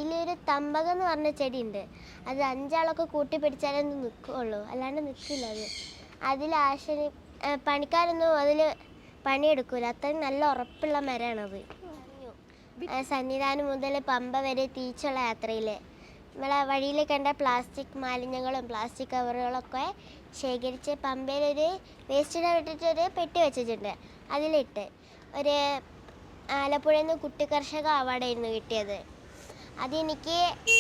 അതിലൊരു തമ്പകം എന്ന് പറഞ്ഞ ചെടിയുണ്ട്. അത് 5 ആളൊക്കെ കൂട്ടി പിടിച്ചാലേ ഒന്ന് നിൽക്കുകയുള്ളൂ, അല്ലാണ്ട് നിൽക്കില്ല അത്. അതിൽ പണിക്കാരൊന്നും അതിൽ പണിയെടുക്കില്ല, അത്രയും നല്ല ഉറപ്പുള്ള മരമാണത്. സന്നിധാനം മുതൽ പമ്പ വരെ തിരിച്ചുള്ള യാത്രയിൽ നമ്മളെ വഴിയിൽ കണ്ട പ്ലാസ്റ്റിക് മാലിന്യങ്ങളും പ്ലാസ്റ്റിക് കവറുകളൊക്കെ ശേഖരിച്ച് പമ്പയിലൊരു വേസ്റ്റിനെ വിട്ടിട്ടൊരു പെട്ടി വെച്ചിട്ടുണ്ട്. അതിലിട്ട് ഒരു ആലപ്പുഴയിൽ നിന്ന് കുട്ടി കർഷക അവാർഡായിരുന്നു കിട്ടിയത്. അതെനിക്ക്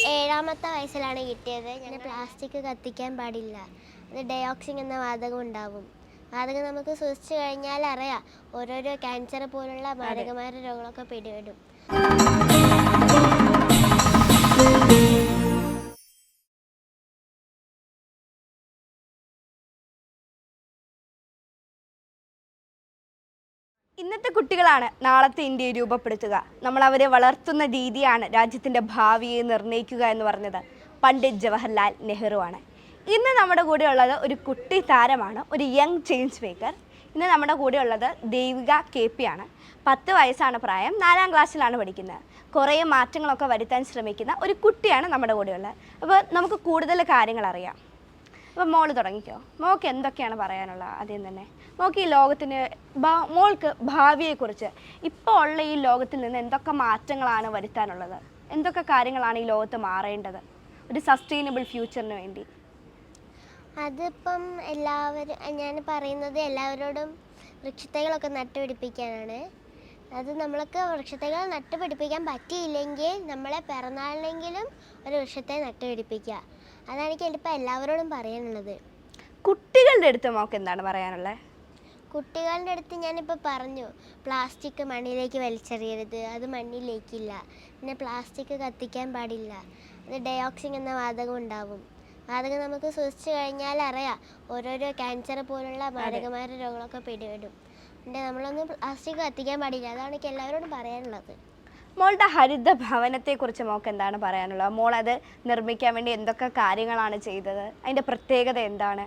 7ാമത്തെ വയസ്സിലാണ് കിട്ടിയത്. ഞാൻ പ്ലാസ്റ്റിക് കത്തിക്കാൻ പാടില്ല, അത് ഡയോക്സിൻ എന്ന വാതകം ഉണ്ടാവും. വാതകം നമുക്ക് ശ്വസിച്ചു കഴിഞ്ഞാൽ അറിയാം, ഓരോരോ ക്യാൻസർ പോലുള്ള മാരകമായ രോഗങ്ങളൊക്കെ പിടിപെടും. ഇന്നത്തെ കുട്ടികളാണ് നാളത്തെ ഇന്ത്യയെ രൂപപ്പെടുത്തുക. നമ്മൾ അവരെ വളർത്തുന്ന രീതിയാണ് രാജ്യത്തിൻ്റെ ഭാവിയെ നിർണ്ണയിക്കുക എന്ന് പറഞ്ഞത് പണ്ഡിറ്റ് ജവഹർലാൽ നെഹ്റുവാണ്. ഇന്ന് നമ്മുടെ കൂടെ ഉള്ളത് ഒരു കുട്ടി താരമാണ്, ഒരു യങ് ചേഞ്ച് മേക്കർ. ഇന്ന് നമ്മുടെ കൂടെ ഉള്ളത് ദേവിക KP ആണ്. 10 വയസ്സാണ് പ്രായം, 4ാം ക്ലാസ്സിലാണ് പഠിക്കുന്നത്. കുറേ മാറ്റങ്ങളൊക്കെ വരുത്താൻ ശ്രമിക്കുന്ന ഒരു കുട്ടിയാണ് നമ്മുടെ കൂടെ ഉള്ളത്. അപ്പോൾ നമുക്ക് കൂടുതൽ കാര്യങ്ങൾ അറിയാം. അപ്പോൾ മോള് തുടങ്ങിക്കോ. മോൾക്ക് എന്തൊക്കെയാണ് പറയാനുള്ളത്? ആദ്യം തന്നെ മോൾക്ക് ഈ ലോകത്തിന് മോൾക്ക് ഭാവിയെക്കുറിച്ച് ഇപ്പോൾ ഉള്ള ഈ ലോകത്തിൽ നിന്ന് എന്തൊക്കെ മാറ്റങ്ങളാണ് വരുത്താനുള്ളത്? എന്തൊക്കെ കാര്യങ്ങളാണ് ഈ ലോകത്ത് മാറേണ്ടത് ഒരു സസ്റ്റൈനബിൾ ഫ്യൂച്ചറിന് വേണ്ടി? അതിപ്പം ഞാൻ പറയുന്നത് എല്ലാവരോടും വൃക്ഷത്തൈകളൊക്കെ നട്ടുപിടിപ്പിക്കാനാണ്. അത് നമ്മൾക്ക് വൃക്ഷത്തൈകൾ നട്ടുപിടിപ്പിക്കാൻ പറ്റിയില്ലെങ്കിൽ നമ്മളെ പിറന്നാളിനെങ്കിലും ഒരു വൃക്ഷത്തെ നട്ടുപിടിപ്പിക്കുക. അതാണ് എനിക്ക് ഇപ്പോൾ എല്ലാവരോടും പറയാനുള്ളത്. കുട്ടികളുടെ അടുത്ത് മോൾക്ക് എന്താണ് പറയാനുള്ളത്? കുട്ടികളുടെ അടുത്ത് ഞാനിപ്പോൾ പറഞ്ഞു, പ്ലാസ്റ്റിക് മണ്ണിലേക്ക് വലിച്ചെറിയരുത്, അത് മണ്ണിലേക്കില്ല. പിന്നെ പ്ലാസ്റ്റിക് കത്തിക്കാൻ പാടില്ല, അത് ഡയോക്സിൻ എന്ന വാതകം ഉണ്ടാവും. വാതകം നമുക്ക് ശ്വസിച്ചു കഴിഞ്ഞാൽ അറിയാം, ഓരോരോ ക്യാൻസർ പോലുള്ള മാരകമായ രോഗങ്ങളൊക്കെ പിടിപെടും. പിന്നെ നമ്മളൊന്നും പ്ലാസ്റ്റിക് കത്തിക്കാൻ പാടില്ല. അതാണ് എനിക്ക് എല്ലാവരോടും പറയാനുള്ളത്. മോളുടെ ഹരിത ഭവനത്തെക്കുറിച്ച് മോൾക്ക് എന്താണ് പറയാനുള്ളത്? മോൾ അത് നിർമ്മിക്കാൻ വേണ്ടി എന്തൊക്കെ കാര്യങ്ങളാണ് ചെയ്തത്? അതിൻ്റെ പ്രത്യേകത എന്താണ്?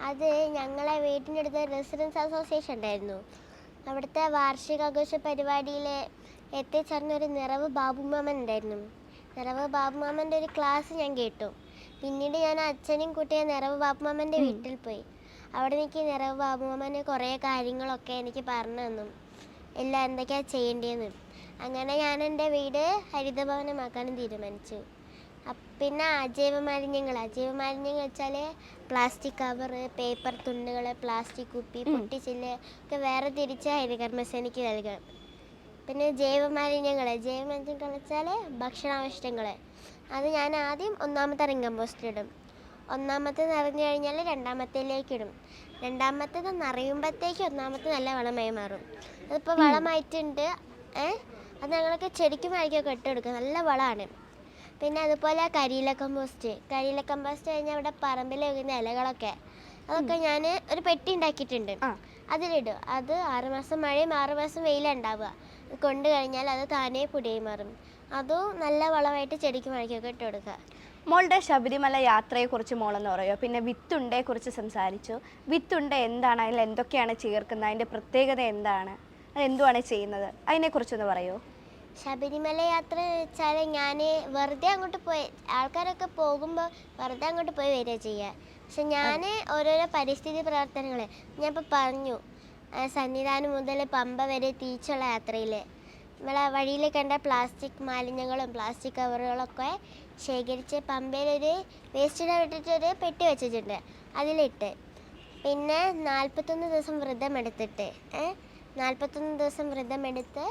അത് ഞങ്ങളെ വീട്ടിൻ്റെ അടുത്ത് റെസിഡൻസ് അസോസിയേഷൻ ഉണ്ടായിരുന്നു. അവിടുത്തെ വാർഷികാഘോഷ പരിപാടിയിൽ എത്തിച്ചേർന്നൊരു നിറവ് ബാബുമാമൻ ഉണ്ടായിരുന്നു. നിറവ് ബാബുമാമൻ്റെ ഒരു ക്ലാസ് ഞാൻ കേട്ടു. പിന്നീട് ഞാൻ അച്ഛനും കുട്ടിയെ നിറവ് ബാബുമാമൻ്റെ വീട്ടിൽ പോയി. അവിടെ എനിക്ക് നിറവ് ബാബുമാമന് കുറേ കാര്യങ്ങളൊക്കെ എനിക്ക് പറഞ്ഞു തന്നു, എല്ലാം എന്തൊക്കെയാണ് ചെയ്യേണ്ടതെന്ന്. അങ്ങനെ ഞാൻ എൻ്റെ വീട് ഹരിതഭവനമാക്കാനും തീരുമാനിച്ചു. പിന്നെ അജൈവ മാലിന്യങ്ങൾ വെച്ചാൽ പ്ലാസ്റ്റിക് കവറ്, പേപ്പർ തുണ്ടുകൾ, പ്ലാസ്റ്റിക് കുപ്പി, പൊട്ടിച്ചില്ല് ഒക്കെ വേറെ തിരിച്ച് ഹരിതകർമ്മസേനയ്ക്ക് നൽകണം. പിന്നെ ജൈവ മാലിന്യങ്ങൾ വെച്ചാൽ ഭക്ഷണാവശിഷ്ടങ്ങൾ. അത് ഞാൻ ആദ്യം 1ാമത്തെ റിംഗ് കമ്പോസ്റ്റിലിടും. 1ാമത്തെ നിറഞ്ഞു കഴിഞ്ഞാൽ 2ാമത്തേലേക്ക് ഇടും. 2ാമത്തേത് നിറയുമ്പോഴത്തേക്ക് 1ാമത്തെ നല്ല വളമായി മാറും. അതിപ്പോൾ വളമായിട്ടുണ്ട്. അത് ഞങ്ങൾക്ക് ചെടിക്കും വായിക്കൊക്കെ ഇട്ടുകൊടുക്കുക, നല്ല വളമാണ്. പിന്നെ അതുപോലെ കരിയില കമ്പോസ്റ്റ് കഴിഞ്ഞാൽ ഇവിടെ പറമ്പിൽ വെക്കുന്ന ഇലകളൊക്കെ അതൊക്കെ ഞാൻ ഒരു പെട്ടി ഉണ്ടാക്കിയിട്ടുണ്ട്, അതിലിടും. അത് 6 മാസം മഴയും 6 മാസം വെയിലുണ്ടാവുക. അത് കൊണ്ടു കഴിഞ്ഞാൽ അത് താനേ പൊടിയായി മാറും. അതും നല്ല വളമായിട്ട് ചെടിക്കും വായിക്കൊക്കെ ഇട്ട് കൊടുക്കുക. മോളുടെ ശബരിമല യാത്രയെക്കുറിച്ച് മോളെന്ന് പറയുമോ? പിന്നെ വിത്തുണ്ടയെക്കുറിച്ച് സംസാരിച്ചു. വിത്തുണ്ട എന്താണ്, അതിൽ എന്തൊക്കെയാണ് ചേർക്കുന്നത്, അതിൻ്റെ പ്രത്യേകത എന്താണ്, അത് എന്തുവാണ് ചെയ്യുന്നത്, അതിനെക്കുറിച്ചൊന്ന് പറയുമോ? ശബരിമല യാത്ര വെച്ചാൽ ഞാൻ വെറുതെ അങ്ങോട്ട് പോയി, ആൾക്കാരൊക്കെ പോകുമ്പോൾ വെറുതെ അങ്ങോട്ട് പോയി വരിക ചെയ്യുക. പക്ഷെ ഞാൻ ഓരോരോ പരിസ്ഥിതി പ്രവർത്തനങ്ങൾ ഞാനിപ്പോൾ പറഞ്ഞു, സന്നിധാനം മുതൽ പമ്പ വരെ തിരിച്ചുള്ള യാത്രയിൽ നമ്മളെ വഴിയിൽ കണ്ട പ്ലാസ്റ്റിക് മാലിന്യങ്ങളും പ്ലാസ്റ്റിക് കവറുകളൊക്കെ ശേഖരിച്ച് പമ്പയിലൊരു വേസ്റ്റിനെ വിട്ടിട്ടൊരു പെട്ടി വെച്ചിട്ടുണ്ട്. അതിലിട്ട് പിന്നെ 41 ദിവസം വ്രതമെടുത്തിട്ട് 41 ദിവസം വ്രതമെടുത്ത്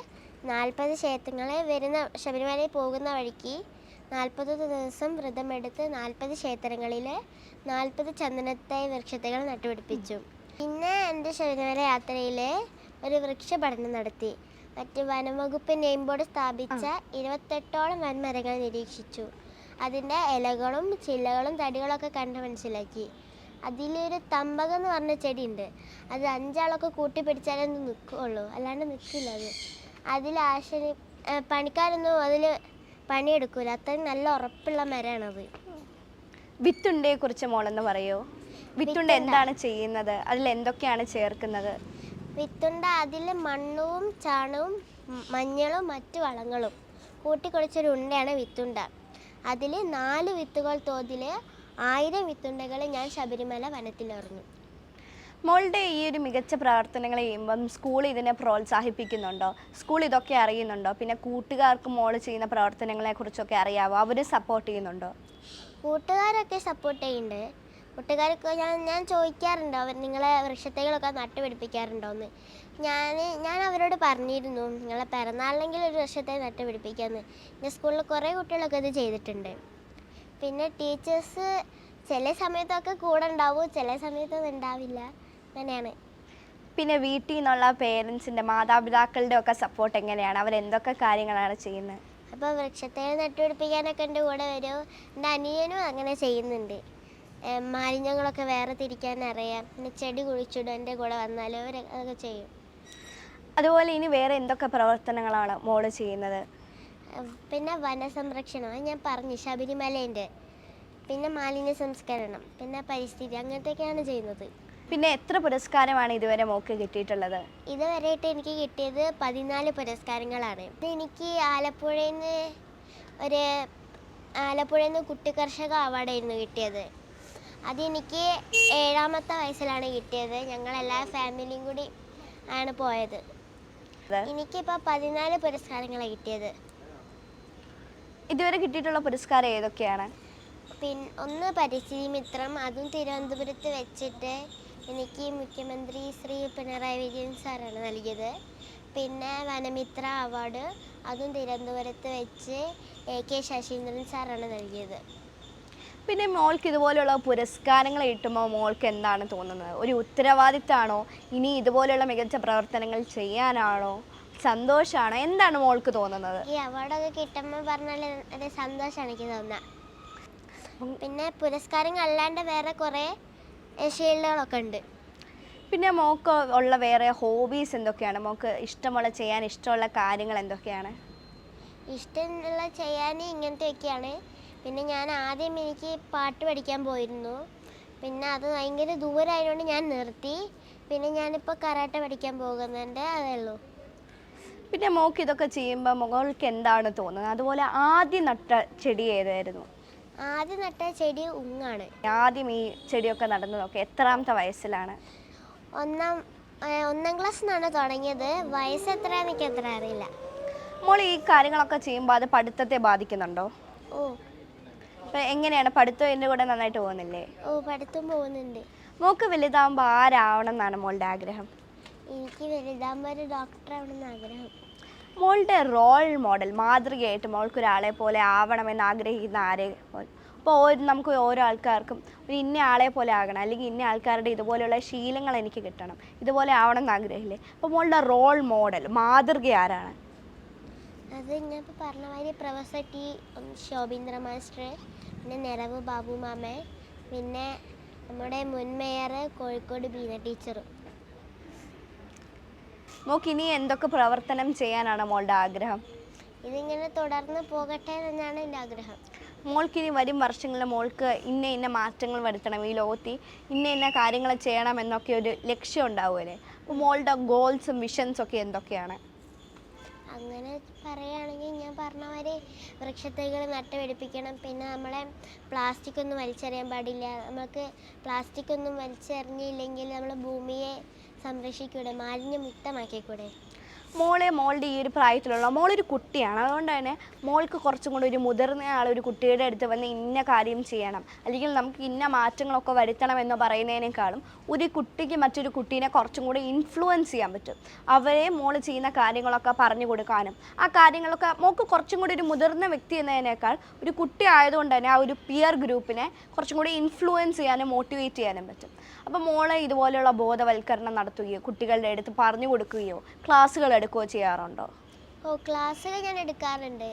40 ക്ഷേത്രങ്ങളെ വരുന്ന ശബരിമലയിൽ പോകുന്ന വഴിക്ക് 41 ദിവസം വ്രതമെടുത്ത് 40 ക്ഷേത്രങ്ങളിൽ 40 ചന്ദനത്തൈ വൃക്ഷത്തൈകൾ നട്ടുപിടിപ്പിച്ചു. പിന്നെ എൻ്റെ ശബരിമല യാത്രയിൽ ഒരു വൃക്ഷ പഠനം നടത്തി. മറ്റ് വനംവകുപ്പ് നെയിം ബോർഡ് സ്ഥാപിച്ച 28ഓളം വൻമരങ്ങൾ നിരീക്ഷിച്ചു. അതിൻ്റെ ഇലകളും ചില്ലകളും തടികളൊക്കെ കണ്ട് മനസ്സിലാക്കി. അതിലൊരു തമ്പകം എന്ന് പറഞ്ഞ ചെടിയുണ്ട്. അത് 5 ആളൊക്കെ കൂട്ടി പിടിച്ചാലേ ഒന്ന് നിൽക്കുകയുള്ളൂ, അല്ലാണ്ട് നിൽക്കില്ല അത്. പണിക്കാരൊന്നും അതിൽ പണിയെടുക്കില്ല, അത്രയും നല്ല ഉറപ്പുള്ള മരമാണത്. വിത്തുണ്ടയെക്കുറിച്ച് മോളെന്ന് പറയുമോ? വിത്തുണ്ട എന്താണ് ചെയ്യുന്നത്, അതിൽ എന്തൊക്കെയാണ് ചേർക്കുന്നത്? വിത്തുണ്ട അതിൽ മണ്ണും ചാണകവും മഞ്ഞളും മറ്റു വളങ്ങളും കൂട്ടിക്കുഴച്ചൊരു ഉണ്ടയാണ് വിത്തുണ്ട. അതിൽ 4 വിത്തുകൾ തോതിൽ 1000 വിത്തുണ്ടകൾ ഞാൻ ശബരിമല വനത്തിലെറിഞ്ഞു. മോളുടെ ഈ ഒരു മികച്ച പ്രവർത്തനങ്ങൾ ചെയ്യുമ്പം സ്കൂൾ ഇതിനെ പ്രോത്സാഹിപ്പിക്കുന്നുണ്ടോ? സ്കൂൾ ഇതൊക്കെ അറിയുന്നുണ്ടോ? പിന്നെ കൂട്ടുകാർക്ക് മോൾ ചെയ്യുന്ന പ്രവർത്തനങ്ങളെ കുറിച്ചൊക്കെ അറിയാവോ? അവർ സപ്പോർട്ട് ചെയ്യുന്നുണ്ടോ? കൂട്ടുകാരൊക്കെ സപ്പോർട്ട് ചെയ്യുന്നുണ്ട്. കൂട്ടുകാർക്ക് ഞാൻ ചോദിക്കാറുണ്ട്, അവർ നിങ്ങളെ വൃക്ഷത്തൈകളൊക്കെ നട്ടുപിടിപ്പിക്കാറുണ്ടോയെന്ന്. ഞാൻ അവരോട് പറഞ്ഞിരുന്നു, നിങ്ങളെ പിറന്നാളിലെങ്കിൽ ഒരു വൃക്ഷത്തൈ നട്ടുപിടിപ്പിക്കാമെന്ന്. എൻ്റെ സ്കൂളിൽ കുറേ കുട്ടികളൊക്കെ ഇത് ചെയ്തിട്ടുണ്ട്. പിന്നെ ടീച്ചേഴ്സ് ചില സമയത്തൊക്കെ കൂടെ ഉണ്ടാവും, ചില സമയത്തൊന്നും ഉണ്ടാവില്ല. അങ്ങനെയാണ്. പിന്നെ വീട്ടിൽ നിന്നുള്ള പേരൻസിൻ്റെ മാതാപിതാക്കളുടെ ഒക്കെ സപ്പോർട്ട് എങ്ങനെയാണ്? അവരെന്തൊക്കെ കാര്യങ്ങളാണ് ചെയ്യുന്നത്? അപ്പോൾ വൃക്ഷത്തൈ നട്ടുപിടിപ്പിക്കാനൊക്കെ എൻ്റെ കൂടെ വരും. എൻ്റെ അനിയനും അങ്ങനെ ചെയ്യുന്നുണ്ട്. മാലിന്യങ്ങളൊക്കെ വേറെ തിരിക്കാൻ അറിയാം. പിന്നെ ചെടി കുഴിച്ചിടും, എൻ്റെ കൂടെ വന്നാലും അവരൊക്കെ ചെയ്യും. അതുപോലെ ഇനി വേറെ എന്തൊക്കെ പ്രവർത്തനങ്ങളാണ് മോള് ചെയ്യുന്നത്? പിന്നെ വനസംരക്ഷണം ഞാൻ പറഞ്ഞു, ശബരിമലേൻ്റെ, പിന്നെ മാലിന്യ സംസ്കരണം, പിന്നെ പരിസ്ഥിതി, അങ്ങനത്തെയൊക്കെയാണ് ചെയ്യുന്നത്. പിന്നെ എത്ര പുരസ്കാരമാണ് ഇതുവരെ മോൾക്ക് കിട്ടിയിട്ടുള്ളത്? ഇതുവരെയായിട്ട് എനിക്ക് കിട്ടിയത് 14 പുരസ്കാരങ്ങളാണ്. എനിക്ക് ആലപ്പുഴയിൽ നിന്ന് കുട്ടികർഷക അവാർഡായിരുന്നു കിട്ടിയത്. അതെനിക്ക് 7ാമത്തെ വയസ്സിലാണ് കിട്ടിയത്. ഞങ്ങളെല്ലാ ഫാമിലിയും കൂടി ആണ് പോയത്. എനിക്കിപ്പോൾ 14 പുരസ്കാരങ്ങളാണ് കിട്ടിയത്. ഇതുവരെ കിട്ടിയിട്ടുള്ള പുരസ്കാരം ഏതൊക്കെയാണ്? ഒന്ന് പരിസ്ഥിതി മിത്രം, അതും തിരുവനന്തപുരത്ത് വെച്ചിട്ട് എനിക്ക് മുഖ്യമന്ത്രി ശ്രീ പിണറായി വിജയൻ സാറാണ് നൽകിയത്. പിന്നെ വനമിത്ര അവാർഡ്, അതും തിരുവനന്തപുരത്ത് വെച്ച് AK ശശീന്ദ്രൻ സാറാണ് നൽകിയത്. പിന്നെ മോൾക്ക് ഇതുപോലെയുള്ള പുരസ്കാരങ്ങൾ കിട്ടുമ്പോൾ മോൾക്ക് എന്താണ് തോന്നുന്നത്? ഒരു ഉത്തരവാദിത്തമാണോ? ഇനി ഇതുപോലെയുള്ള മികച്ച പ്രവർത്തനങ്ങൾ ചെയ്യാനാണോ? സന്തോഷമാണോ? എന്താണ് മോൾക്ക് തോന്നുന്നത്? ഈ അവാർഡൊക്കെ കിട്ടുമ്പോൾ പറഞ്ഞാൽ ഒരു സന്തോഷമാണ് എനിക്ക് തോന്നുന്നത്. പിന്നെ പുരസ്കാരങ്ങൾ അല്ലാണ്ട് വേറെ കുറേ ഷീൽഡുകളൊക്കെ ഉണ്ട്. പിന്നെ മോൾക്ക് ഉള്ള വേറെ ഹോബീസ് എന്തൊക്കെയാണ്? മോൾക്ക് ചെയ്യാൻ ഇഷ്ടമുള്ള കാര്യങ്ങൾ എന്തൊക്കെയാണ്? ഇഷ്ടമുള്ള ചെയ്യാൻ ഇങ്ങനത്തെയൊക്കെയാണ്. പിന്നെ ഞാൻ ആദ്യം എനിക്ക് പാട്ട് പഠിക്കാൻ പോയിരുന്നു. പിന്നെ അത് ഭയങ്കര ദൂരമായതുകൊണ്ട് ഞാൻ നിർത്തി. പിന്നെ ഞാനിപ്പോൾ കരാട്ടെ പഠിക്കാൻ പോകുന്നുണ്ട്, അതേ ഉള്ളൂ. പിന്നെ മോൾക്ക് ഇതൊക്കെ ചെയ്യുമ്പോൾ മോൾക്ക് എന്താണ് തോന്നുന്നത്? അതുപോലെ ആദ്യം നട്ട ചെടി ഏതായിരുന്നു? ആദ്യം നട്ട ചെടി ഉങ്ങാണ്. ആദ്യം ഈ ചെടിയൊക്കെ നടന്നതൊക്കെ എത്രാമത്തെ വയസ്സിലാണ്? 1ാം ക്ലാസ്സിൽ നിന്നാണ് തുടങ്ങിയത്. വയസ്സ് എത്രയാണെന്ന് എനിക്ക് അത്ര അറിയില്ല. മോൾ ഈ കാര്യങ്ങളൊക്കെ ചെയ്യുമ്പോൾ അത് പഠിത്തത്തെ ബാധിക്കുന്നുണ്ടോ? ഓ. അപ്പോൾ എങ്ങനെയാണ്? പഠിത്തം എൻ്റെ കൂടെ നന്നായിട്ട് പോകുന്നില്ലേ? ഓ, പഠിത്തം പോകുന്നുണ്ട്. മോൾക്ക് വലുതാകുമ്പോൾ ആരാവണം എന്നാണ് മോളുടെ ആഗ്രഹം? എനിക്ക് വലുതാകുമ്പോൾ ഒരു ഡോക്ടർ ആവണമെന്ന് ആഗ്രഹം. മോളുടെ റോൾ മോഡൽ, മാതൃകയായിട്ട് മോൾക്കൊരാളെ പോലെ ആവണമെന്ന് ആഗ്രഹിക്കുന്ന ആരെ? അപ്പോൾ നമുക്ക് ഓരോ ആൾക്കാർക്കും ഒരു ഇന്ന ആളെ പോലെ ആകണം, അല്ലെങ്കിൽ ഇന്ന ആൾക്കാരുടെ ഇതുപോലെയുള്ള ശീലങ്ങൾ എനിക്ക് കിട്ടണം, ഇതുപോലെ ആവണം എന്ന് ആഗ്രഹമില്ലേ? അപ്പോൾ മോളുടെ റോൾ മോഡൽ, മാതൃക ആരാണ്? അത് ഞാൻ ഇപ്പോൾ പറഞ്ഞ മാതിരി പ്രൊഫസർ ടി ശോഭീന്ദ്ര മാസ്റ്റർ, പിന്നെ നിറവ് ബാബു മാമൻ, പിന്നെ നമ്മുടെ മുൻ മേയർ കോഴിക്കോട് ബീന ടീച്ചറും. മോൾക്ക് ഇനി എന്തൊക്കെ പ്രവർത്തനം ചെയ്യാനാണ് മോളുടെ ആഗ്രഹം? ഇതിങ്ങനെ തുടർന്ന് പോകട്ടെ എന്നാണ് എൻ്റെ ആഗ്രഹം. മോൾക്കിനി വരും വർഷങ്ങളിൽ മോൾക്ക് ഇന്ന മാറ്റങ്ങൾ വരുത്തണം, ഈ ലോകത്തിൽ ഇന്ന കാര്യങ്ങൾ ചെയ്യണം എന്നൊക്കെ ഒരു ലക്ഷ്യം ഉണ്ടാവുമല്ലേ? അപ്പോൾ മോളുടെ ഗോൾസും വിഷൻസും ഒക്കെ എന്തൊക്കെയാണ്? അങ്ങനെ പറയുകയാണെങ്കിൽ ഞാൻ പറഞ്ഞ മാതിരി വൃക്ഷത്തൈകൾ നട്ടുപിടിപ്പിക്കണം. പിന്നെ നമ്മളെ പ്ലാസ്റ്റിക് ഒന്നും വലിച്ചെറിയാൻ പാടില്ല. നമുക്ക് പ്ലാസ്റ്റിക് ഒന്നും വലിച്ചെറിഞ്ഞില്ലെങ്കിൽ നമ്മൾ ഭൂമിയെ സംരക്ഷിക്കൂടെ, മാലിന്യമുക്തമാക്കിക്കൂടെ? മോളുടെ ഈ ഒരു പ്രായത്തിലുള്ള മോളൊരു കുട്ടിയാണ്, അതുകൊണ്ട് തന്നെ മോൾക്ക് കുറച്ചും കൂടി ഒരു മുതിർന്ന ഒരു കുട്ടിയുടെ അടുത്ത് വന്ന് ഇന്ന കാര്യം ചെയ്യണം, അല്ലെങ്കിൽ നമുക്ക് ഇന്ന മാറ്റങ്ങളൊക്കെ വരുത്തണം എന്ന് പറയുന്നതിനേക്കാളും ഒരു കുട്ടിക്ക് മറ്റൊരു കുട്ടീനെ കുറച്ചും കൂടി ഇൻഫ്ലുവൻസ് ചെയ്യാൻ പറ്റും. അവരെ മോൾ ചെയ്യുന്ന കാര്യങ്ങളൊക്കെ പറഞ്ഞു കൊടുക്കാനും ആ കാര്യങ്ങളൊക്കെ മോൾക്ക് കുറച്ചും കൂടി ഒരു മുതിർന്ന വ്യക്തി എന്നതിനേക്കാൾ ഒരു കുട്ടി ആയതുകൊണ്ട് തന്നെ ആ ഒരു പിയർ ഗ്രൂപ്പിനെ കുറച്ചും കൂടി ഇൻഫ്ലുവൻസ് ചെയ്യാനും മോട്ടിവേറ്റ് ചെയ്യാനും പറ്റും. അപ്പോൾ മോളെ ഇതുപോലെയുള്ള ബോധവൽക്കരണം നടത്തുകയോ കുട്ടികളുടെ അടുത്ത് പറഞ്ഞു കൊടുക്കുകയോ ക്ലാസ്സുകൾ എടുക്കുകയോ ചെയ്യാറുണ്ടോ? ഓ, ക്ലാസ്സുകൾ ഞാൻ എടുക്കാറുണ്ട്.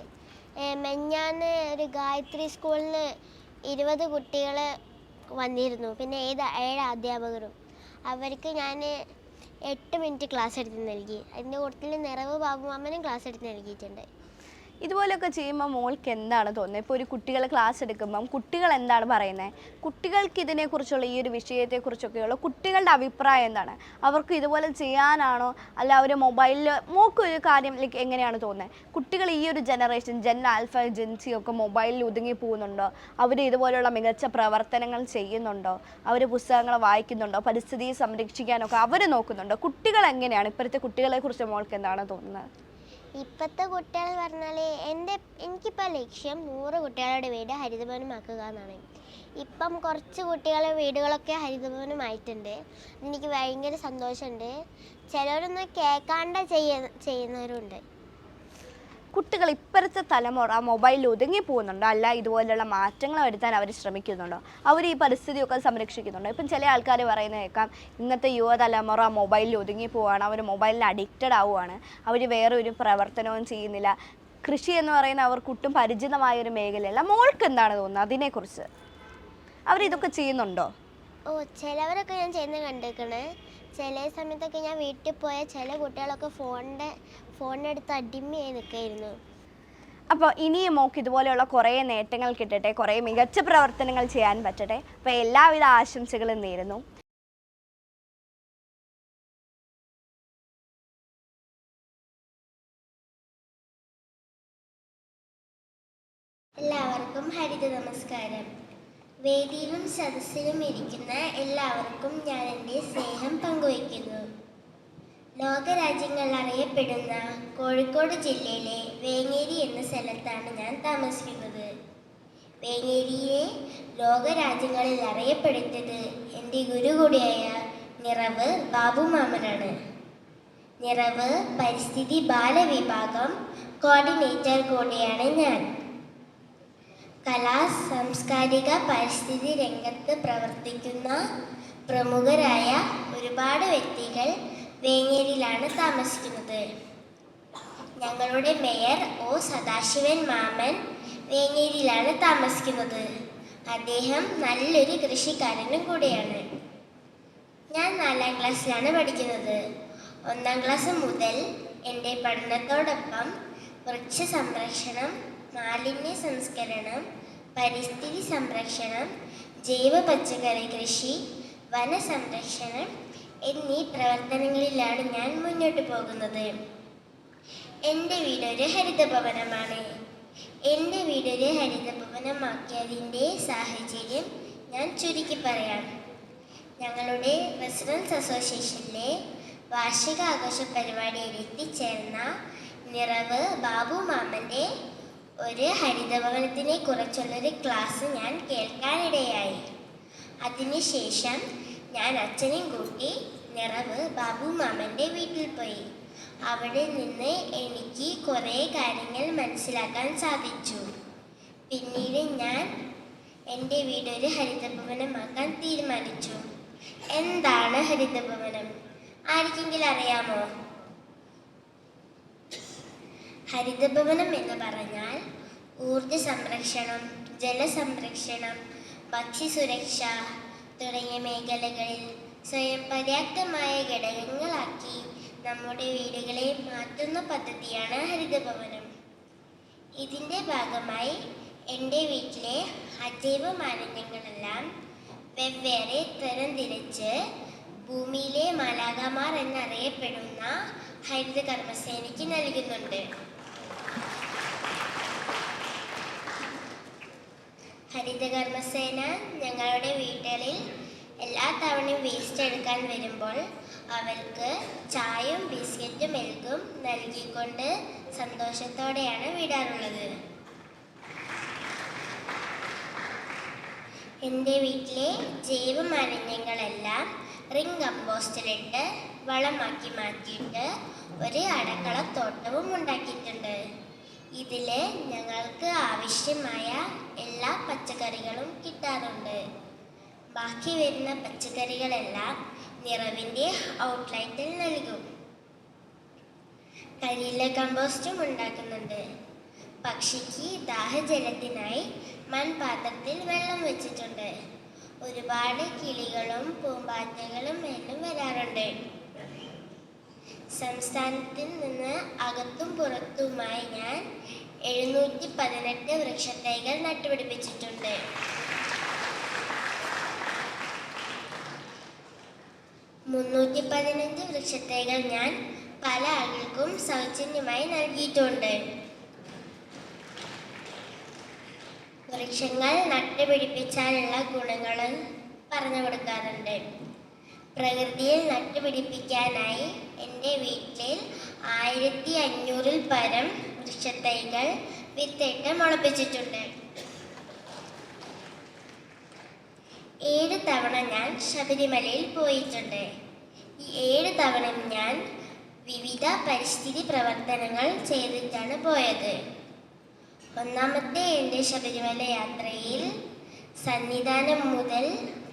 മെഞ്ഞാന്ന് ഒരു ഗായത്രി സ്കൂളിൽ നിന്ന് 20 കുട്ടികൾ വന്നിരുന്നു, പിന്നെ 7 അധ്യാപകരും. അവർക്ക് ഞാൻ 8 മിനിറ്റ് ക്ലാസ് എടുത്ത് നൽകി. അതിൻ്റെ കൂട്ടത്തിൽ നിറവ് ബാബുമാമനും ക്ലാസ് എടുത്ത് നൽകിയിട്ടുണ്ട്. ഇതുപോലെയൊക്കെ ചെയ്യുമ്പോൾ മോൾക്ക് എന്താണ് തോന്നുന്നത്? ഇപ്പോൾ ഒരു കുട്ടികൾ ക്ലാസ് എടുക്കുമ്പം കുട്ടികൾ എന്താണ് പറയുന്നത്? കുട്ടികൾക്ക് ഇതിനെക്കുറിച്ചുള്ള ഈ ഒരു വിഷയത്തെക്കുറിച്ചൊക്കെയുള്ള കുട്ടികളുടെ അഭിപ്രായം എന്താണ്? അവർക്ക് ഇതുപോലെ ചെയ്യാനാണോ അല്ല അവർ മൊബൈലിൽ മോക്കൊരു കാര്യം എങ്ങനെയാണ് തോന്നുന്നത്? കുട്ടികൾ ഈ ഒരു ജനറേഷൻ ജെൻ ആൽഫ ജെൻസി ഒക്കെ മൊബൈലിൽ ഒതുങ്ങി പോകുന്നുണ്ടോ? അവർ ഇതുപോലെയുള്ള മികച്ച പ്രവർത്തനങ്ങൾ ചെയ്യുന്നുണ്ടോ? അവർ പുസ്തകങ്ങൾ വായിക്കുന്നുണ്ടോ? പരിസ്ഥിതിയെ സംരക്ഷിക്കാനൊക്കെ അവർ നോക്കുന്നുണ്ടോ? കുട്ടികൾ എങ്ങനെയാണ്? ഇപ്പോഴത്തെ കുട്ടികളെക്കുറിച്ച് മോൾക്ക് എന്താണ് തോന്നുന്നത്? ഇപ്പോഴത്തെ കുട്ടികൾ പറഞ്ഞാൽ എനിക്കിപ്പോൾ ലക്ഷ്യം 100 കുട്ടികളുടെ വീട് ഹരിതഭവനമാക്കുക എന്നാണ്. ഇപ്പം കുറച്ച് കുട്ടികളുടെ വീടുകളൊക്കെ ഹരിതഭവനമായിട്ടുണ്ട്. എനിക്ക് ഭയങ്കര സന്തോഷമുണ്ട്. ചിലരൊന്നും കേൾക്കാണ്ട് ചെയ്യുന്നവരുണ്ട്. കുട്ടികൾ ഇപ്പോഴത്തെ തലമുറ മൊബൈലിൽ ഒതുങ്ങി പോകുന്നുണ്ടോ അല്ല ഇതുപോലെയുള്ള മാറ്റങ്ങൾ വരുത്താൻ അവർ ശ്രമിക്കുന്നുണ്ടോ? അവർ ഈ പരിസ്ഥിതിയൊക്കെ സംരക്ഷിക്കുന്നുണ്ടോ? ഇപ്പം ചില ആൾക്കാർ പറയുന്നത് കേൾക്കാം, ഇന്നത്തെ യുവതലമുറ മൊബൈലിൽ ഒതുങ്ങി പോവുകയാണ്, അവർ മൊബൈലിന് അഡിക്റ്റഡ് ആവുകയാണ്, അവർ വേറെ ഒരു പ്രവർത്തനവും ചെയ്യുന്നില്ല. കൃഷി എന്ന് പറയുന്ന അവർക്കൊട്ടും പരിചിതമായൊരു മേഖലയല്ല. മോൾക്ക് എന്താണ് തോന്നുന്നത് അതിനെക്കുറിച്ച്? അവരിതൊക്കെ ചെയ്യുന്നുണ്ടോ? ചിലവരൊക്കെ ഞാൻ ചെയ്യുന്നത് കണ്ടിരിക്കണേ. ചില സമയത്തൊക്കെ ഞാൻ വീട്ടിൽ പോയാൽ ചില കുട്ടികളൊക്കെ ഫോണിനടുത്ത് അടിമയായി നിൽക്കായിരുന്നു. അപ്പോൾ ഇനിയും മോക്ക് ഇതുപോലെയുള്ള കുറേ നേട്ടങ്ങൾ കിട്ടട്ടെ, കുറേ മികച്ച പ്രവർത്തനങ്ങൾ ചെയ്യാൻ പറ്റട്ടെ. അപ്പോൾ എല്ലാവിധ ആശംസകളും നേരുന്നു. എല്ലാവർക്കും ഹരിത നമസ്കാരം. വേദിയിലും സദസ്സിലും ഇരിക്കുന്ന എല്ലാവർക്കും ഞാൻ എൻ്റെ സ്നേഹം പങ്കുവയ്ക്കുന്നു. ലോകരാജ്യങ്ങളിൽ അറിയപ്പെടുന്ന കോഴിക്കോട് ജില്ലയിലെ വേങ്ങേരി എന്ന സ്ഥലത്താണ് ഞാൻ താമസിക്കുന്നത്. വേങ്ങേരിയെ ലോകരാജ്യങ്ങളിൽ അറിയപ്പെടുത്തിയത് എൻ്റെ ഗുരു കൂടിയായ നിറവ് ബാബുമാമനാണ്. നിറവ് പരിസ്ഥിതി ബാലവിഭാഗം കോർഡിനേറ്റർ കൂടിയാണ് ഞാൻ. സാംസ്കാരിക പരിസ്ഥിതി രംഗത്ത് പ്രവർത്തിക്കുന്ന പ്രമുഖരായ ഒരുപാട് വ്യക്തികൾ വേങ്ങേരിയിലാണ് താമസിക്കുന്നത്. ഞങ്ങളുടെ മേയർ സദാശിവൻ മാമൻ വേങ്ങേരിയിലാണ് താമസിക്കുന്നത്. അദ്ദേഹം നല്ലൊരു കൃഷിക്കാരനും കൂടിയാണ്. ഞാൻ 4ാം ക്ലാസ്സിലാണ് പഠിക്കുന്നത്. 1ാം ക്ലാസ് മുതൽ എൻ്റെ പഠനത്തോടൊപ്പം വൃക്ഷ സംരക്ഷണം, മാലിന്യ സംസ്കരണം, പരിസ്ഥിതി സംരക്ഷണം, ജൈവ പച്ചക്കറി കൃഷി, വനസംരക്ഷണം എന്നീ പ്രവർത്തനങ്ങളിലാണ് ഞാൻ മുന്നോട്ട് പോകുന്നത്. എൻ്റെ വീടൊരു ഹരിതഭവനമാണ്. എൻ്റെ വീടൊരു ഹരിതഭവനമാക്കിയതിൻ്റെ സാഹചര്യം ഞാൻ ചുരുക്കി പറയാം. ഞങ്ങളുടെ റെസിഡൻസ് അസോസിയേഷനിലെ വാർഷിക ആഘോഷ പരിപാടിയിൽ എത്തിച്ചേർന്ന നിറവ് ബാബു മാമൻ്റെ ഒരു ഹരിതഭവനത്തിനെ കുറിച്ചുള്ളൊരു ക്ലാസ് ഞാൻ കേൾക്കാനിടയായി. അതിനുശേഷം ഞാൻ അച്ഛനെയും കൂട്ടി നിറവ് ബാബു മാമൻ്റെ വീട്ടിൽ പോയി. അവിടെ നിന്ന് എനിക്ക് കുറേ കാര്യങ്ങൾ മനസ്സിലാക്കാൻ സാധിച്ചു. പിന്നീട് ഞാൻ എൻ്റെ വീടൊരു ഹരിതഭവനമാക്കാൻ തീരുമാനിച്ചു. എന്താണ് ഹരിതഭവനം? ആർക്കെങ്കിലും അറിയാമോ? ഹരിതഭവനം എന്ന് പറഞ്ഞാൽ ഊർജ സംരക്ഷണം, ജലസംരക്ഷണം, ഭക്ഷ്യസുരക്ഷ തുടങ്ങിയ മേഖലകളിൽ സ്വയം പര്യാപ്തമായ ഘടകങ്ങളാക്കി നമ്മുടെ വീടുകളെ മാറ്റുന്ന പദ്ധതിയാണ് ഹരിതഭവനം. ഇതിൻ്റെ ഭാഗമായി എൻ്റെ വീട്ടിലെ അജൈവ മാലിന്യങ്ങളെല്ലാം വെവ്വേറെ തരംതിരിച്ച് ഭൂമിയിലെ മാലാഖമാർ എന്നറിയപ്പെടുന്ന ഹരിത കർമ്മസേനയ്ക്ക് നൽകുന്നുണ്ട്. ഹരിതകർമ്മസേന ഞങ്ങളുടെ വീടുകളിൽ എല്ലാ തവണയും വേസ്റ്റ് എടുക്കാൻ വരുമ്പോൾ അവർക്ക് ചായയും ബിസ്ക്കറ്റും മിൽക്കും നൽകിക്കൊണ്ട് സന്തോഷത്തോടെയാണ് വിടാറുള്ളത്. എൻ്റെ വീട്ടിലെ ജൈവ മാലിന്യങ്ങളെല്ലാം റിംഗ് കമ്പോസ്റ്റിലിട്ട് വളമാക്കി മാറ്റിയിട്ട് ഒരു അടുക്കളത്തോട്ടവും ഉണ്ടാക്കിയിട്ടുണ്ട്. ഇതിൽ ഞങ്ങൾക്ക് ആവശ്യമായ എല്ലാ പച്ചക്കറികളും കിട്ടാറുണ്ട്. ബാക്കി വരുന്ന പച്ചക്കറികളെല്ലാം നിറവിൻ്റെ ഔട്ട്ലെറ്റിൽ നൽകും. കരിയില കമ്പോസ്റ്റും ഉണ്ടാക്കുന്നുണ്ട്. പക്ഷിക്ക് ദാഹജലത്തിനായി മൺപാത്രത്തിൽ വെള്ളം വെച്ചിട്ടുണ്ട്. ഒരുപാട് കിളികളും പൂമ്പാറ്റകളും എല്ലാം വരാറുണ്ട്. സംസ്ഥാനത്തിൽ നിന്ന് അകത്തും പുറത്തുമായി ഞാൻ 718 വൃക്ഷത്തൈകൾ നട്ടുപിടിപ്പിച്ചിട്ടുണ്ട്. 315 വൃക്ഷത്തൈകൾ ഞാൻ പല ആളുകൾക്കും സൗജന്യമായി നൽകിയിട്ടുണ്ട്. വൃക്ഷങ്ങൾ നട്ടുപിടിപ്പിച്ചാലുള്ള ഗുണങ്ങൾ പറഞ്ഞു കൊടുക്കാറുണ്ട്. പ്രകൃതിയിൽ നട്ടുപിടിപ്പിക്കാനായി എൻ്റെ വീട്ടിൽ 1500-ൽ പരം വൃക്ഷത്തൈകൾ വിത്തിട്ട് മുളപ്പിച്ചിട്ടുണ്ട്. 7 തവണ ഞാൻ ശബരിമലയിൽ പോയിട്ടുണ്ട്. ഈ 7 തവണയും ഞാൻ വിവിധ പരിസ്ഥിതി പ്രവർത്തനങ്ങൾ ചെയ്തിട്ടാണ് പോയത്. ഒന്നാമത്തെ എൻ്റെ ശബരിമല യാത്രയിൽ സന്നിധാനം മുതൽ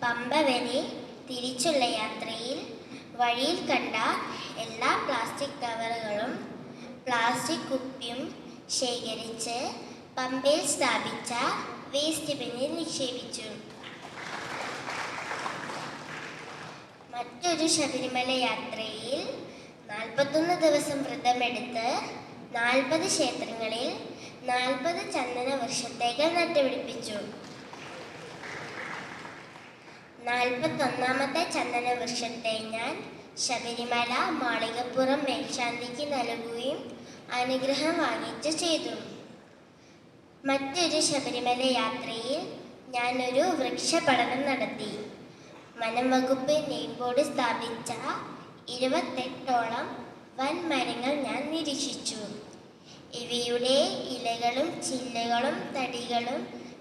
പമ്പ വരെ തിരിച്ചുള്ള യാത്രയിൽ വഴിയിൽ കണ്ട എല്ലാ പ്ലാസ്റ്റിക് കവറുകളും പ്ലാസ്റ്റിക് കുപ്പിയും ശേഖരിച്ച് പമ്പയിൽ സ്ഥാപിച്ച വേസ്റ്റ് ബിന്നിൽ നിക്ഷേപിച്ചു. മറ്റൊരു ശബരിമല യാത്രയിൽ 41 ദിവസം വ്രതമെടുത്ത് 40 ക്ഷേത്രങ്ങളിൽ 40 ചന്ദന വൃക്ഷത്തൈകൾ നട്ടുപിടിപ്പിച്ചു. 41ാമത്തെ ചന്ദന വൃക്ഷത്തൈ ഞാൻ ശബരിമല മാളികപ്പുറം മേൽശാന്തിക്ക് നൽകുകയും അനുഗ്രഹം വാങ്ങിച്ചു ചെയ്തു. മറ്റൊരു ശബരിമല യാത്രയിൽ ഞാനൊരു വൃക്ഷപഠനം നടത്തി. വനം വകുപ്പ് നെയിം ബോർഡ് സ്ഥാപിച്ച 28ഓളം വൻമരങ്ങൾ ഞാൻ നിരീക്ഷിച്ചു. ഇവയുടെ ഇലകളും ചില്ലകളും തടികളും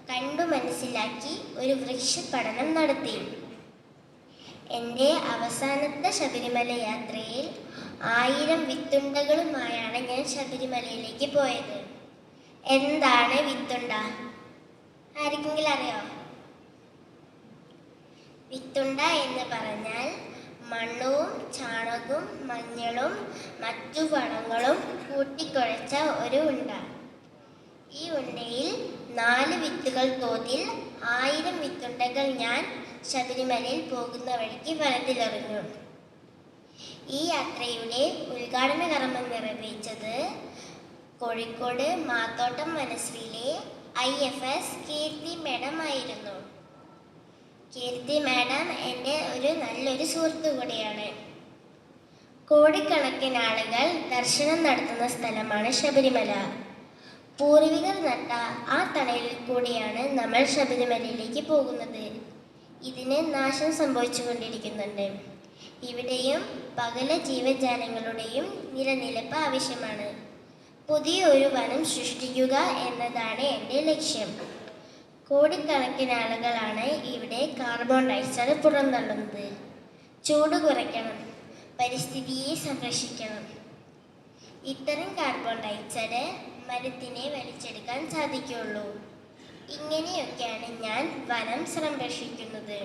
കണ്ടു മനസ്സിലാക്കി ഒരു വൃക്ഷപഠനം നടത്തി. എൻ്റെ അവസാനത്തെ ശബരിമല യാത്രയിൽ 1000 വിത്തുണ്ടകളുമായാണ് ഞാൻ ശബരിമലയിലേക്ക് പോയത്. എന്താണ് വിത്തുണ്ട? ആർക്കെങ്കിലും അറിയോ? വിത്തുണ്ട എന്ന് പറഞ്ഞാൽ മണ്ണും ചാണകവും മഞ്ഞളും മറ്റു വളങ്ങളും കൂട്ടിക്കുഴച്ച ഒരു ഉണ്ട. ഈ ഉണ്ടയിൽ 4 വിത്തുകൾ തോതിൽ 1000 വിത്തുണ്ടകൾ ഞാൻ ശബരിമലയിൽ പോകുന്ന വഴിക്ക് വനത്തിലെറിഞ്ഞു. ഈ യാത്രയുടെ ഉദ്ഘാടന കർമ്മം നിർവഹിച്ചത് കോഴിക്കോട് മാത്തോട്ടം വനശ്രീയിലെ IFS കീർത്തി മാഡം ആയിരുന്നു. കീർത്തി മാഡം എൻ്റെ നല്ലൊരു സുഹൃത്തു കൂടിയാണ്. കോടിക്കണക്കിന് ആളുകൾ ദർശനം നടത്തുന്ന സ്ഥലമാണ് ശബരിമല. പൂർവികർ നട്ട ആ തണലിൽ കൂടിയാണ് നമ്മൾ ശബരിമലയിലേക്ക് പോകുന്നത്. ഇതിന് നാശം സംഭവിച്ചുകൊണ്ടിരിക്കുന്നുണ്ട്. ഇവിടെയും പകല ജീവജാലങ്ങളുടെയും നിലനിൽപ്പ് ആവശ്യമാണ്. പുതിയ ഒരു വനം സൃഷ്ടിക്കുക എന്നതാണ് എൻ്റെ ലക്ഷ്യം. കോടിക്കണക്കിന് ആളുകളാണ് ഇവിടെ കാർബൺ ഡയോക്സൈഡ് പുറന്തള്ളുന്നത്. ചൂട് കുറയ്ക്കണം, പരിസ്ഥിതിയെ സംരക്ഷിക്കണം. ഇത്തരം കാർബൺ ഡയോക്സൈഡ് മരത്തിനെ വലിച്ചെടുക്കാൻ സാധിക്കുള്ളൂ. ഇങ്ങനെയൊക്കെയാണ് ഞാൻ വനം സംരക്ഷിക്കുന്നത്.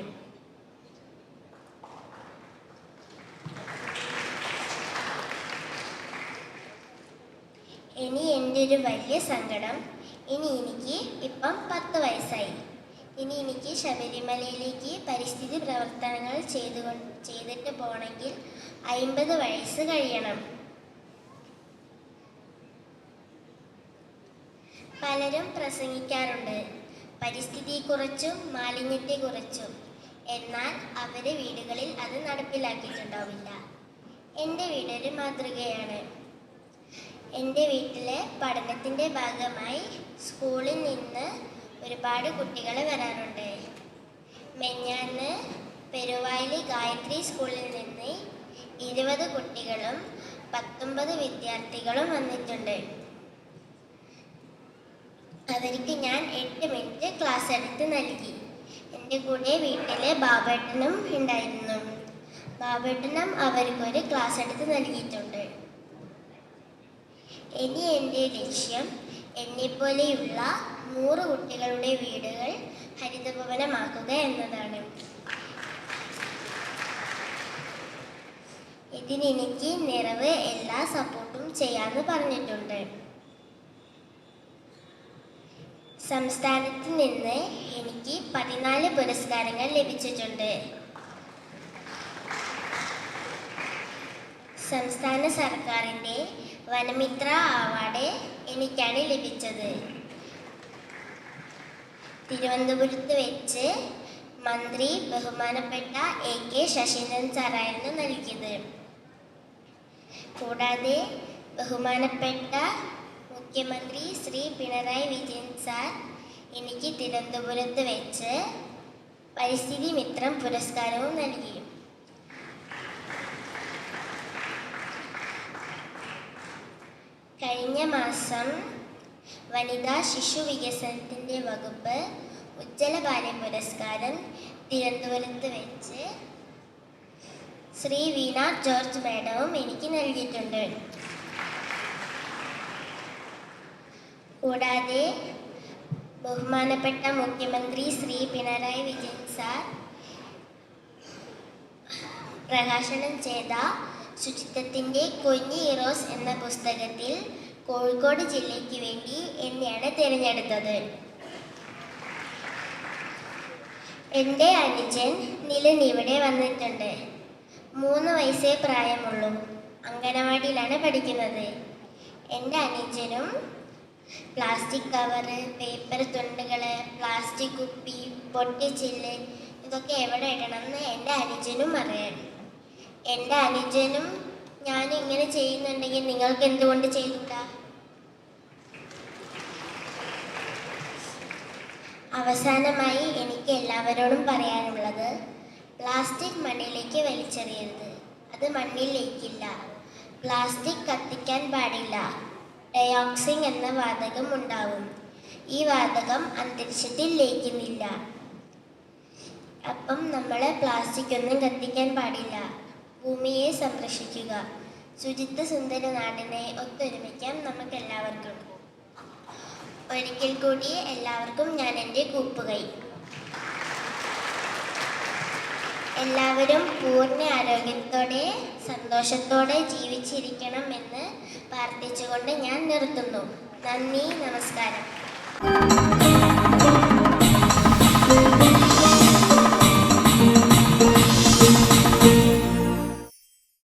ഇനി എൻ്റെ ഒരു വലിയ സങ്കടം, എനിക്ക് ഇപ്പം 10 വയസ്സായി. എനിക്ക് ശബരിമലയിലേക്ക് പരിസ്ഥിതി പ്രവർത്തനങ്ങൾ ചെയ്തിട്ട് പോകണമെങ്കിൽ 50 വയസ്സ് കഴിയണം. പലരും പ്രസംഗിക്കാറുണ്ട് പരിസ്ഥിതിയെക്കുറിച്ചും മാലിന്യത്തെക്കുറിച്ചും. എന്നാൽ അവരുടെ വീടുകളിൽ അത് നടപ്പിലാക്കിയിട്ടുണ്ടാവില്ല. എൻ്റെ വീടൊരു മാതൃകയാണ്. എൻ്റെ വീട്ടിലെ പഠനത്തിൻ്റെ ഭാഗമായി സ്കൂളിൽ നിന്ന് ഒരുപാട് കുട്ടികൾ വരാറുണ്ട്. മെഞ്ഞാന്ന് പെരുവായിലെ ഗായത്രി സ്കൂളിൽ നിന്ന് 20 കുട്ടികളും 19 വിദ്യാർത്ഥികളും വന്നിട്ടുണ്ട്. അവർക്ക് ഞാൻ 8 മിനിറ്റ് ക്ലാസ് എടുത്ത് നൽകി. എൻ്റെ കൂടെ വീട്ടിലെ ബാബേട്ടനും ഉണ്ടായിരുന്നു. ബാബേട്ടനും അവർക്കൊരു ക്ലാസ് എടുത്ത് നൽകിയിട്ടുണ്ട്. ഇനി എൻ്റെ ലക്ഷ്യം എന്നെപ്പോലെയുള്ള 100 കുട്ടികളുടെ വീടുകൾ ഹരിതഭവനമാക്കുക എന്നതാണ്. ഇതിനെനിക്ക് നിറവ് എല്ലാ സപ്പോർട്ടും ചെയ്യാമെന്ന് പറഞ്ഞിട്ടുണ്ട്. സംസ്ഥാനത്ത് നിന്ന് എനിക്ക് 14 പുരസ്കാരങ്ങൾ ലഭിച്ചിട്ടുണ്ട്. സംസ്ഥാന സർക്കാരിൻ്റെ വനമിത്ര അവാർഡ് എനിക്കാണ് ലഭിച്ചത്. തിരുവനന്തപുരത്ത് വെച്ച് മന്ത്രി ബഹുമാനപ്പെട്ട AK ശശീന്ദ്രൻ സാറായിരുന്നു നൽകിയത്. കൂടാതെ ബഹുമാനപ്പെട്ട മുഖ്യമന്ത്രി ശ്രീ പിണറായി വിജയൻ സാർ എനിക്ക് തിരുവനന്തപുരത്ത് വെച്ച് പരിസ്ഥിതി മിത്രം പുരസ്കാരവും നൽകി. കഴിഞ്ഞ മാസം വനിതാ ശിശു വികസനത്തിൻ്റെ വകുപ്പ് ഉജ്ജ്വല ബാല്യ പുരസ്കാരം തിരുവനന്തപുരത്ത് വെച്ച് ശ്രീ വീണ ജോർജ് മാഡവും എനിക്ക് നൽകിയിട്ടുണ്ട്. കൂടാതെ ബഹുമാനപ്പെട്ട മുഖ്യമന്ത്രി ശ്രീ പിണറായി വിജയൻ സാർ പ്രകാശനം ചെയ്ത ശുചിത്വത്തിൻ്റെ കുഞ്ഞി ഹീറോസ് എന്ന പുസ്തകത്തിൽ കോഴിക്കോട് ജില്ലയ്ക്ക് വേണ്ടി എന്നെയാണ് തിരഞ്ഞെടുത്തത്. എൻ്റെ അനുജൻ നിലൻ ഇവിടെ വന്നിട്ടുണ്ട്. 3 വയസ്സേ പ്രായമുള്ളൂ. അംഗനവാടിയിലാണ് പഠിക്കുന്നത്. എൻ്റെ അനുജനും പ്ലാസ്റ്റിക് കവറ്, പേപ്പർ തുണ്ടുകൾ, പ്ലാസ്റ്റിക് കുപ്പി, പൊട്ടിച്ചില്ല് ഇതൊക്കെ എവിടെ ഇടണമെന്ന് എൻ്റെ അനുജനും അറിയാം. എൻ്റെ അനുജനും ഞാനും ഇങ്ങനെ ചെയ്യുന്നുണ്ടെങ്കിൽ നിങ്ങൾക്ക് എന്തുകൊണ്ട് ചെയ്തുകൂടാ? അവസാനമായി എനിക്ക് എല്ലാവരോടും പറയാനുള്ളത്, പ്ലാസ്റ്റിക് മണ്ണിലേക്ക് വലിച്ചെറിയരുത്. അത് മണ്ണിൽ ലയിക്കില്ല. പ്ലാസ്റ്റിക് കത്തിക്കാൻ പാടില്ല. ഡയോക്സിൻ എന്ന വാതകം ഉണ്ടാവും. ഈ വാതകം അന്തരീക്ഷത്തിൽ ലയിക്കുന്നില്ല. അപ്പം നമ്മൾ പ്ലാസ്റ്റിക് ഒന്നും കത്തിക്കാൻ പാടില്ല. ഭൂമിയെ സംരക്ഷിക്കുക. ശുചിത്വ സുന്ദര നാടിനെ ഒത്തൊരുമിക്കാം നമുക്ക് എല്ലാവർക്കും. ഒരിക്കൽ കൂടി എല്ലാവർക്കും ഞാൻ എൻ്റെ കൂപ്പുകൈ. എല്ലാവരും പൂർണ്ണ ആരോഗ്യത്തോടെ സന്തോഷത്തോടെ ജീവിച്ചിരിക്കണം എന്ന് പ്രാർത്ഥിച്ചുകൊണ്ട് ഞാൻ നിർത്തുന്നു. നന്ദി, നമസ്കാരം.